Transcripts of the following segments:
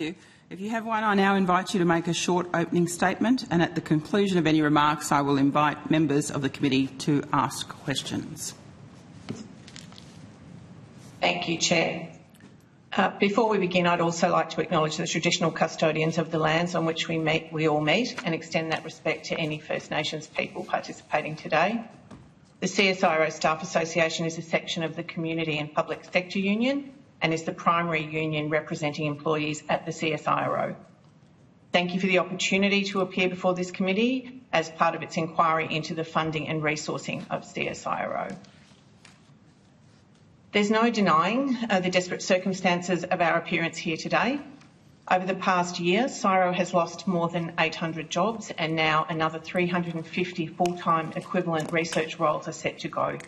If you have one, I now invite you to make a short opening statement, and at the conclusion of any remarks, I will invite members of the committee to ask questions. Thank you, Chair. Before we begin, I'd also like to acknowledge the traditional custodians of the lands on which we all meet and extend that respect to any First Nations people participating today. The CSIRO Staff Association is a section of the Community and Public Sector Union and is the primary union representing employees at the CSIRO. Thank you for the opportunity to appear before this committee as part of its inquiry into the funding and resourcing of CSIRO. There's no denying the desperate circumstances of our appearance here today. Over the past year, CSIRO has lost more than 800 jobs and now another 350 full-time equivalent research roles are set to go.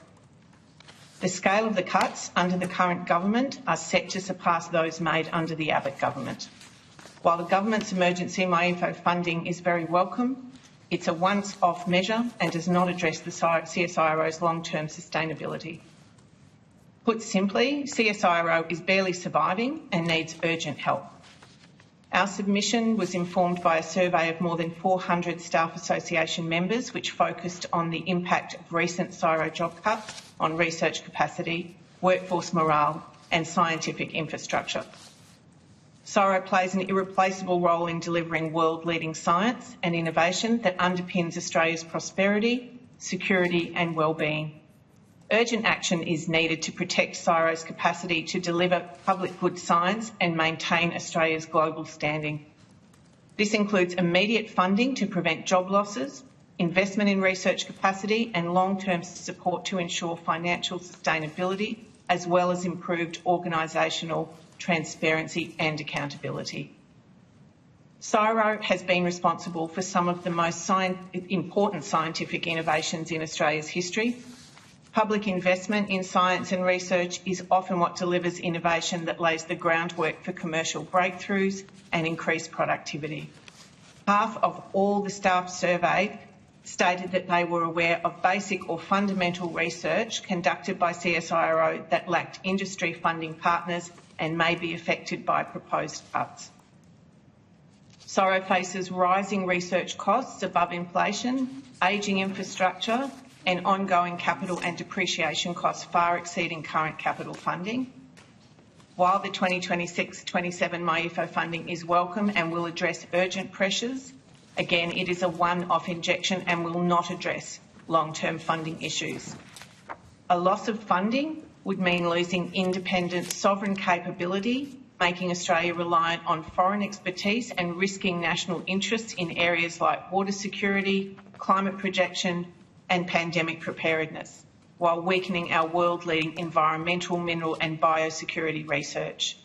The scale of the cuts under the current government are set to surpass those made under the Abbott government. While the government's emergency MyInfo funding is very welcome, it's a once-off measure and does not address the CSIRO's long-term sustainability. Put simply, CSIRO is barely surviving and needs urgent help. Our submission was informed by a survey of more than 400 Staff Association members, which focused on the impact of recent CSIRO job cuts on research capacity, workforce morale and scientific infrastructure. CSIRO plays an irreplaceable role in delivering world-leading science and innovation that underpins Australia's prosperity, security and well-being. Urgent action is needed to protect CSIRO's capacity to deliver public good science and maintain Australia's global standing. This includes immediate funding to prevent job losses, investment in research capacity and long-term support to ensure financial sustainability, as well as improved organisational transparency and accountability. CSIRO has been responsible for some of the most important scientific innovations in Australia's history. Public investment in science and research is often what delivers innovation that lays the groundwork for commercial breakthroughs and increased productivity. Half of all the staff surveyed stated that they were aware of basic or fundamental research conducted by CSIRO that lacked industry funding partners and may be affected by proposed cuts. CSIRO faces rising research costs above inflation, ageing infrastructure and ongoing capital and depreciation costs far exceeding current capital funding. While the 2026-27 MyInfo funding is welcome and will address urgent pressures, again, it is a one-off injection and will not address long-term funding issues. A loss of funding would mean losing independent sovereign capability, making Australia reliant on foreign expertise and risking national interests in areas like water security, climate projection and pandemic preparedness, while weakening our world-leading environmental, mineral and biosecurity research.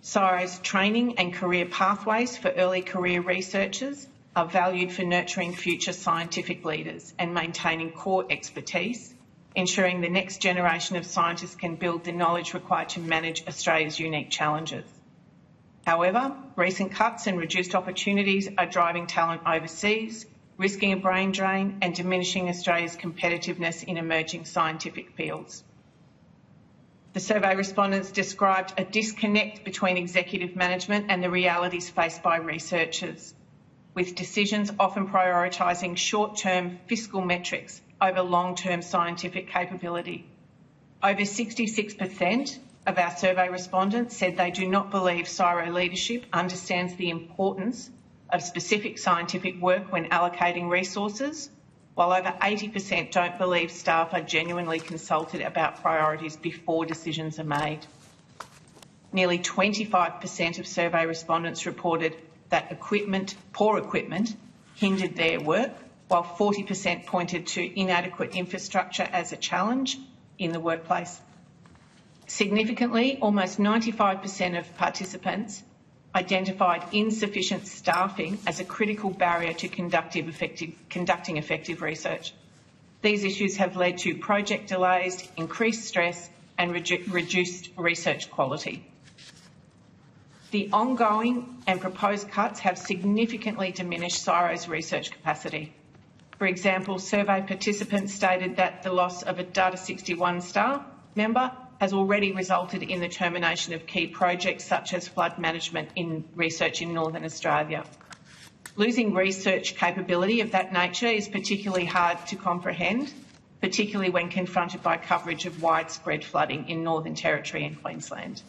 CSIRO's training and career pathways for early career researchers are valued for nurturing future scientific leaders and maintaining core expertise, ensuring the next generation of scientists can build the knowledge required to manage Australia's unique challenges. However, recent cuts and reduced opportunities are driving talent overseas, risking a brain drain and diminishing Australia's competitiveness in emerging scientific fields. The survey respondents described a disconnect between executive management and the realities faced by researchers, with decisions often prioritising short-term fiscal metrics over long-term scientific capability. Over 66% of our survey respondents said they do not believe CSIRO leadership understands the importance of specific scientific work when allocating resources, while over 80% don't believe staff are genuinely consulted about priorities before decisions are made. Nearly 25% of survey respondents reported that poor equipment hindered their work, while 40% pointed to inadequate infrastructure as a challenge in the workplace. Significantly, almost 95% of participants identified insufficient staffing as a critical barrier to conducting effective research. These issues have led to project delays, increased stress and reduced research quality. The ongoing and proposed cuts have significantly diminished CSIRO's research capacity. For example, survey participants stated that the loss of a Data 61 staff member has already resulted in the termination of key projects such as flood management in research in Northern Australia. Losing research capability of that nature is particularly hard to comprehend, particularly when confronted by coverage of widespread flooding in Northern Territory and Queensland.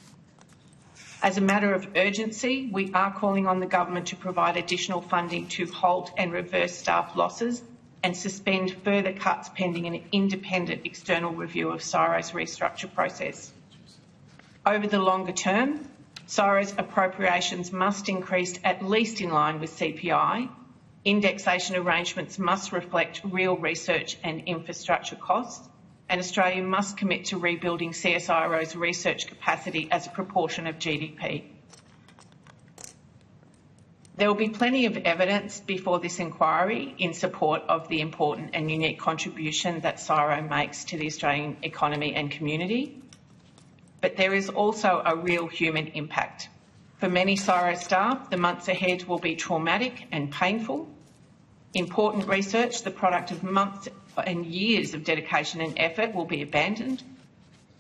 As a matter of urgency, we are calling on the government to provide additional funding to halt and reverse staff losses and suspend further cuts pending an independent external review of CSIRO's restructure process. Over the longer term, CSIRO's appropriations must increase at least in line with CPI. Indexation arrangements must reflect real research and infrastructure costs, and Australia must commit to rebuilding CSIRO's research capacity as a proportion of GDP. There will be plenty of evidence before this inquiry in support of the important and unique contribution that CSIRO makes to the Australian economy and community, but there is also a real human impact. For many CSIRO staff, the months ahead will be traumatic and painful. Important research, the product of months and years of dedication and effort, will be abandoned.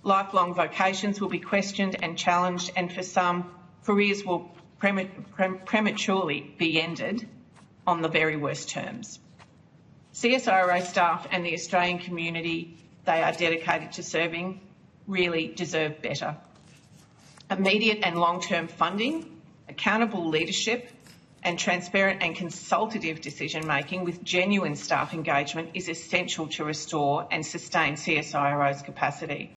Lifelong vocations will be questioned and challenged, and for some, careers will prematurely be ended on the very worst terms. CSIRO staff and the Australian community they are dedicated to serving really deserve better. Immediate and long-term funding, accountable leadership, and transparent and consultative decision-making with genuine staff engagement is essential to restore and sustain CSIRO's capacity.